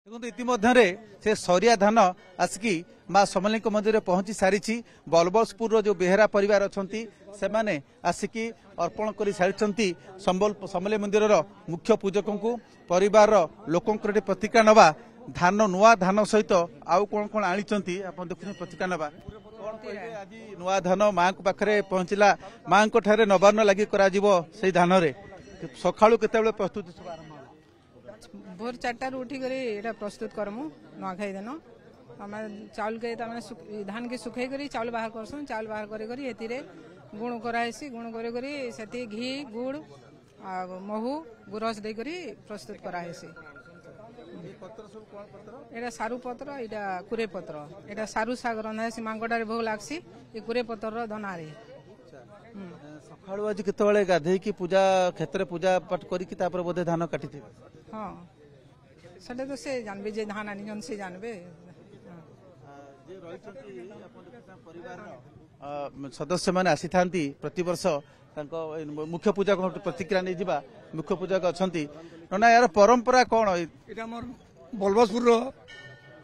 देखो इतिमध्य से सरिया धान आसिकी माँ समलें मंदिर में पहुंची सारी बलबसपुर जो बेहेरा परिवार अच्छा से माने आसिकी अर्पण कर सारी समलें मंदिर मुख्य पूजक को परिवार लोक प्रतिक्रिया नवा धान नुआ धान सहित आउ कौन कौन आनी आप देखुन प्रतिक्रिया नवा आज नुआ धान माँ को पाखे पहुंचला माँ को नवान्न लगी कर धान सका केत प्रस्तुति भोर 4 उठिक प्रस्तुत करमु नुआखाई दिन आम चाउल के धान के सुखे कर चाउल बाहर करसुँ चाउल बाहर कर गुण करासी गुण कर घी गुड़ आ महू गुरस देकर प्रस्तुत करासी एटा सारू पत्र एटा कुरे पत्र एटा सारू साग रंधा मांगटारे भोग लागसी ये कुरे पत्र धनारे सकाळु आज केतबेले गाधे की पूजा क्षेत्र पूजा पाठ करिकि तापर बोधे धान काटी थे हां सेटा तो से जानबे जे धान आनी जन से जानबे जे रहितंती अपन परिवार सदस्य माने आसी थांती प्रति वर्ष तांको मुख्य पूजा को प्रतिक्रिया नै जिबा मुख्य पूजा का अछंती ना यार परंपरा कोन एटा हमर बलबसपुर रो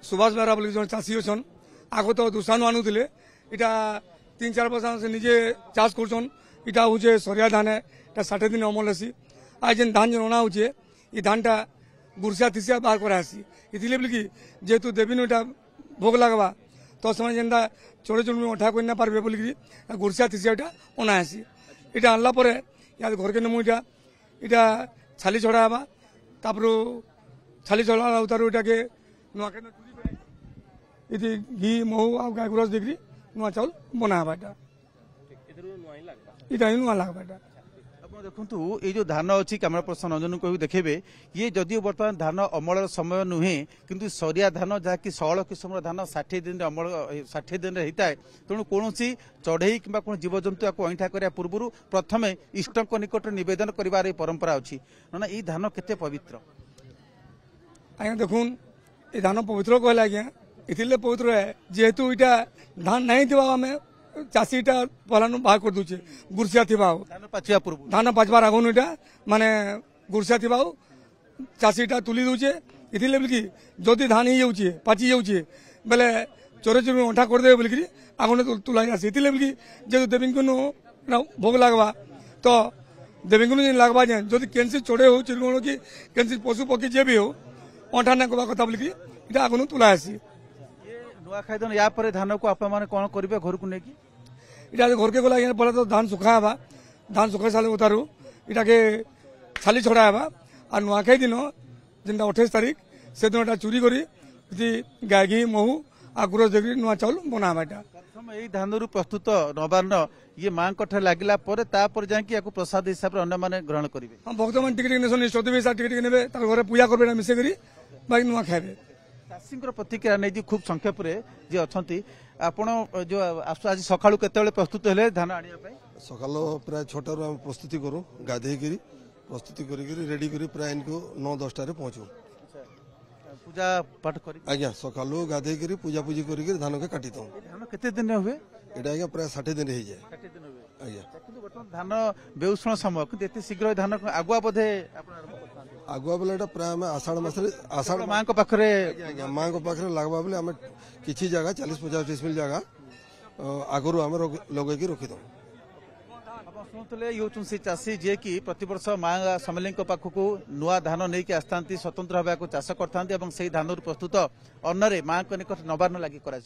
सुभाष बेरा बोली जन चासी छन आगो तो दुसानु आनुतिले एटा 3-4 वर्ष से निजे चाष करछन इटा होचे सरिया धान एटा 60 दिन अमल हेसी आज जेन धान जन अना होचे ई धानटा गुरसिया थिसिया बाहर करासी इथिले बोली कि जेतु देवी नटा भोग लगवा तो समय जेनटा छोटे छोटे अठा कर ना पारबे बोली कि गुरसिया थिसियाटा अना हेसी इटा आनला परे या घर के नमु इटा छाली छड़ाबा तापर छाली छड़ा उतारू इटा के नुआ के इति घी महू आ गाय गुरस देकरी नुआ चाउल बनाबा इटा नुआ लागबा देखु ये जो धान अच्छी कैमरा पर्सन रंजन को देखेबे ये जदिव बर्तमान धान अमल समय नुहे किंतु सरिया धान जहाँकि 16 किस्म धान 60 दिन अमल 60 दिन होता है तेणु कौन चढ़ई कि जीवजंतु को अईठा करने पूर्व प्रथम इष्ट निकट नवेदन कर परंपरा अच्छी ना ये धान केते पवित्र आज्ञा देखुन ये धान पवित्र कहले आज्ञा इथिले पवित्र है जेहेतु इटा धान नहीं थी आम चाषीटा पहला बाहर कर दूचे गुरसिया थी धान पाचबार आगुन इटा माने गुरसिया थी चाषीटा तुली दूचे इथिले बोलिकी जदि धान ही जाऊे पाची जाऊे बेले चोरे चोरी अंठा करदे बोलिकी आगुन तुला जासी इथिले बोलिकी जे देवी को भोग लगवा तो देवी को लगवा जाए जदि कैंसी चोड़े हो चिड़गुण कि कैंसी पशु पक्षी जे भी हो अंठा ना कबा कथा बोलिकी इटा आगुन तुला आसी नुआखाई दिन या धान को आप कौन करेंगे घर को लेकिन इटा घर के गला पहले तो धान सुखाबा धान सुखाई सारे उतारू इटा के छाली छड़ाबा और नुआखाई दिन जेनटा 28 तारीख से दिन चूरी करी गाय घी महू आ गुरस देकर नुआ चाउल बनाबा प्रथम यही धान प्रस्तुत नवान्न ये माँ लगिला जाकि प्रसाद हिसाब से अन्य मैंने ग्रहण करेंगे हाँ भक्त मैंने टिके टिके ने घर पूजा करेंगे मिसेक बाकी नुआ खाए चाषी प्रतिक्रिया नहीं खूब संक्षेप जी अच्छा आपण जो आज सका प्रस्तुत है धान आने सका प्राय 6 प्रस्तुति करूँ गाधे प्रस्तुति रेडी कर प्राय इनको 9-10 पहुँचू पूजा पाठ कर आज्ञा सका गाधे पूजा पूजी कर धान के काटी दो धान केते दिन हुए यहाँ आज्ञा प्राय 60 दिन हो जाए आज्ञा धान बेउषण समय कि शीघ्र धान आगुआ बोधे आगुआ बेला प्राय आम आषाढ़ मसरे आषाढ़ माँ को पाखरे माँ को पाखे लगवा बेले आम किसी जगह 40-50 डिसमिल जगह आगुरी आम लगे रखी दो शुणुले ये से चाषी जी की प्रतिवर्ष माँ समलें पाखक नुआ धान नहीं आसता स्वतंत्र भाव चाष करता धान प्रस्तुत अन्नरे माँ निकट नवान्न लगी कर